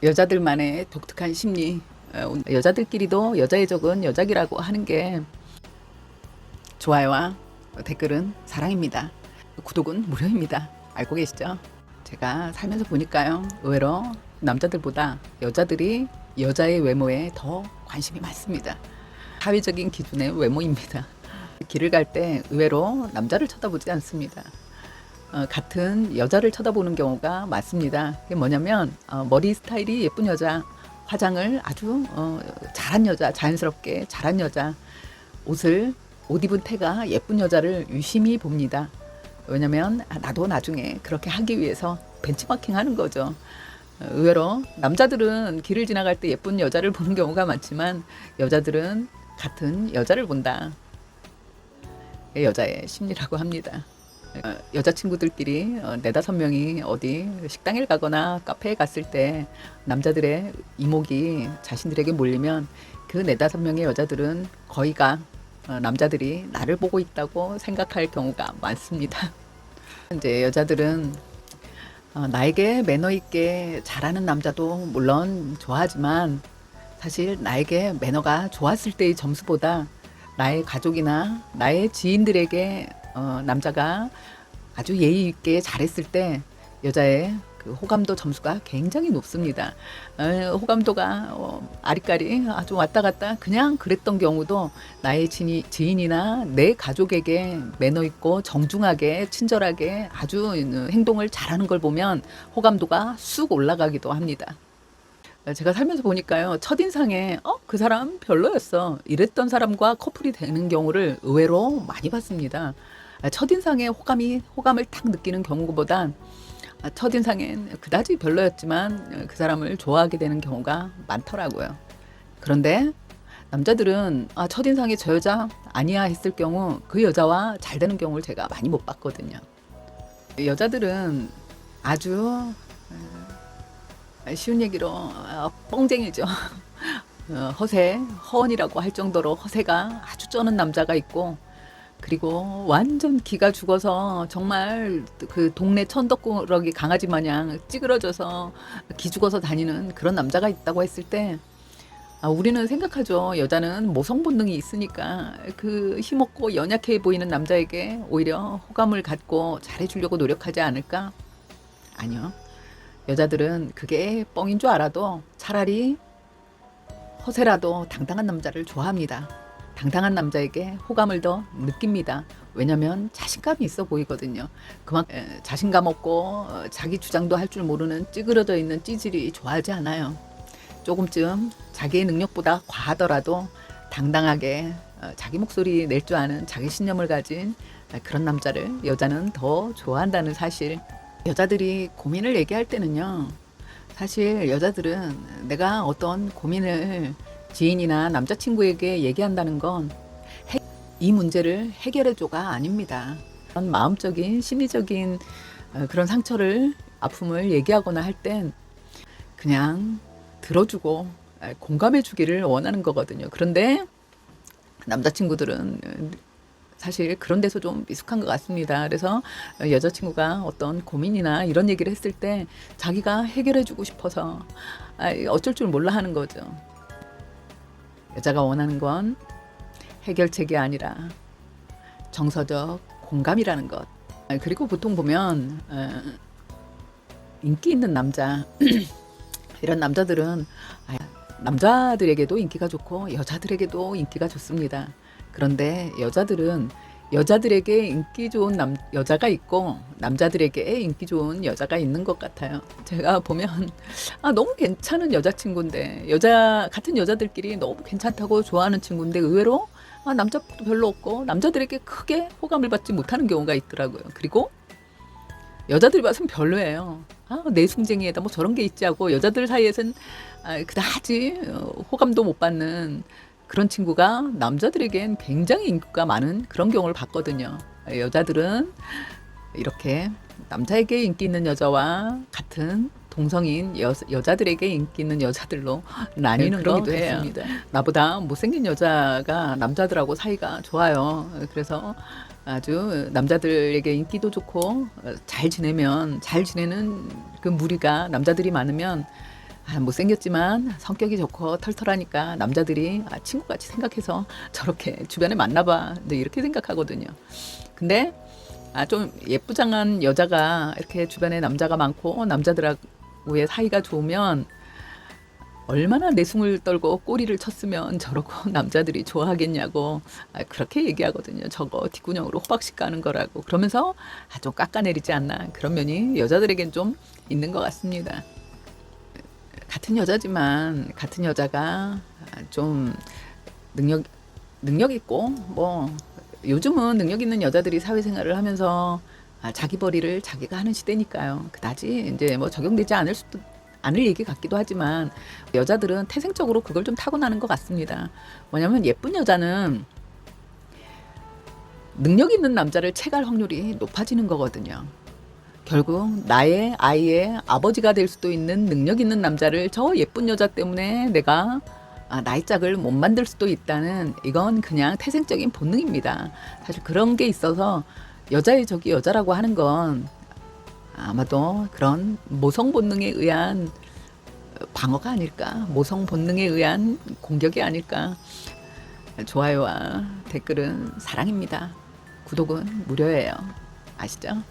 여자들만의 독특한 심리, 여자들끼리도 여자의 적은 여자기라고 하는 게 좋아요와 댓글은 사랑입니다. 구독은 무료입니다. 알고 계시죠? 제가 살면서 보니까요, 의외로 남자들보다 여자들이 여자의 외모에 더 관심이 많습니다. 사회적인 기준의 외모입니다. 길을 갈 때 의외로 남자를 쳐다보지 않습니다. 같은 여자를 쳐다보는 경우가 많습니다. 그게 뭐냐면 머리 스타일이 예쁜 여자, 화장을 아주 잘한 여자, 자연스럽게 잘한 여자, 옷 입은 태가 예쁜 여자를 유심히 봅니다. 왜냐면 나도 나중에 그렇게 하기 위해서 벤치마킹 하는 거죠. 의외로 남자들은 길을 지나갈 때 예쁜 여자를 보는 경우가 많지만 여자들은 같은 여자를 본다. 여자의 심리라고 합니다. 여자친구들끼리 네다섯 명이 어디 식당에 가거나 카페에 갔을 때 남자들의 이목이 자신들에게 몰리면 그 네다섯 명의 여자들은 거의가 남자들이 나를 보고 있다고 생각할 경우가 많습니다. 이제 여자들은 나에게 매너 있게 잘하는 남자도 물론 좋아하지만 사실 나에게 매너가 좋았을 때의 점수보다 나의 가족이나 나의 지인들에게 남자가 아주 예의 있게 잘했을 때 여자의 그 호감도 점수가 굉장히 높습니다. 호감도가 아리까리 아주 왔다 갔다 그냥 그랬던 경우도 나의 지인이나 내 가족에게 매너 있고 정중하게 친절하게 아주 행동을 잘하는 걸 보면 호감도가 쑥 올라가기도 합니다. 제가 살면서 보니까요, 첫인상에 그 사람 별로였어 이랬던 사람과 커플이 되는 경우를 의외로 많이 봤습니다. 첫인상에 호감을 딱 느끼는 경우보단 첫인상엔 그다지 별로였지만 그 사람을 좋아하게 되는 경우가 많더라고요. 그런데 남자들은 첫인상에 저 여자 아니야 했을 경우 그 여자와 잘 되는 경우를 제가 많이 못 봤거든요. 여자들은 아주 쉬운 얘기로 뻥쟁이죠. 허언이라고 할 정도로 허세가 아주 쩌는 남자가 있고, 그리고 완전 기가 죽어서 정말 그 동네 천덕꾸러기 강아지 마냥 찌그러져서 기죽어서 다니는 그런 남자가 있다고 했을 때 우리는 생각하죠. 여자는 모성 본능이 있으니까 그 힘없고 연약해 보이는 남자에게 오히려 호감을 갖고 잘해주려고 노력하지 않을까? 아니요. 여자들은 그게 뻥인 줄 알아도 차라리 허세라도 당당한 남자를 좋아합니다. 당당한 남자에게 호감을 더 느낍니다. 왜냐면 자신감이 있어 보이거든요. 그만큼 자신감 없고 자기 주장도 할 줄 모르는 찌그러져 있는 찌질이 좋아하지 않아요. 조금쯤 자기의 능력보다 과하더라도 당당하게 자기 목소리 낼 줄 아는 자기 신념을 가진 그런 남자를 여자는 더 좋아한다는 사실. 여자들이 고민을 얘기할 때는요, 사실 여자들은 내가 어떤 고민을 지인이나 남자친구에게 얘기한다는 건 이 문제를 해결해줘가 아닙니다. 그런 마음적인 심리적인 그런 상처를 아픔을 얘기하거나 할 땐 그냥 들어주고 공감해주기를 원하는 거거든요. 그런데 남자친구들은 사실 그런 데서 좀 미숙한 것 같습니다. 그래서 여자친구가 어떤 고민이나 이런 얘기를 했을 때 자기가 해결해주고 싶어서 어쩔 줄 몰라 하는 거죠. 여자가 원하는 건 해결책이 아니라 정서적 공감이라는 것. 그리고 보통 보면 인기 있는 남자 이런 남자들은 남자들에게도 인기가 좋고 여자들에게도 인기가 좋습니다. 그런데 여자들은 여자들에게 인기 좋은 여자가 있고 남자들에게 인기 좋은 여자가 있는 것 같아요. 제가 보면 너무 괜찮은 여자친구인데 같은 여자들끼리 너무 괜찮다고 좋아하는 친구인데 의외로 남자도 별로 없고 남자들에게 크게 호감을 받지 못하는 경우가 있더라고요. 그리고 여자들이 봐서는 별로예요. 내숭쟁이에다 뭐 저런 게 있지 하고 여자들 사이에선 그다지 호감도 못 받는 그런 친구가 남자들에겐 굉장히 인기가 많은 그런 경우를 봤거든요. 여자들은 이렇게 남자에게 인기 있는 여자와 같은 동성인 여자들에게 인기 있는 여자들로 나뉘는 거기도 해요. 나보다 못생긴 여자가 남자들하고 사이가 좋아요. 그래서 아주 남자들에게 인기도 좋고 잘 지내는 그 무리가 남자들이 많으면 못생겼지만 성격이 좋고 털털하니까 남자들이 친구같이 생각해서 저렇게 주변에 만나봐. 네, 이렇게 생각하거든요. 근데 좀 예쁘장한 여자가 이렇게 주변에 남자가 많고 남자들하고의 사이가 좋으면 얼마나 내숭을 떨고 꼬리를 쳤으면 저러고 남자들이 좋아하겠냐고 그렇게 얘기하거든요. 저거 뒷구녕으로 호박씨 까는 거라고. 그러면서 좀 깎아내리지 않나 그런 면이 여자들에겐 좀 있는 것 같습니다. 같은 여자지만 같은 여자가 좀 능력 있고 뭐 요즘은 능력 있는 여자들이 사회생활을 하면서 자기 벌이를 자기가 하는 시대니까요. 그다지 이제 뭐 적용되지 않을 얘기 같기도 하지만 여자들은 태생적으로 그걸 좀 타고나는 것 같습니다. 뭐냐면 예쁜 여자는 능력 있는 남자를 채갈 확률이 높아지는 거거든요. 결국 나의 아이의 아버지가 될 수도 있는 능력 있는 남자를 저 예쁜 여자 때문에 내가 나의 짝을 못 만들 수도 있다는 이건 그냥 태생적인 본능입니다. 사실 그런 게 있어서 여자의 적이 여자라고 하는 건 아마도 그런 모성 본능에 의한 방어가 아닐까, 모성 본능에 의한 공격이 아닐까. 좋아요와 댓글은 사랑입니다. 구독은 무료예요. 아시죠?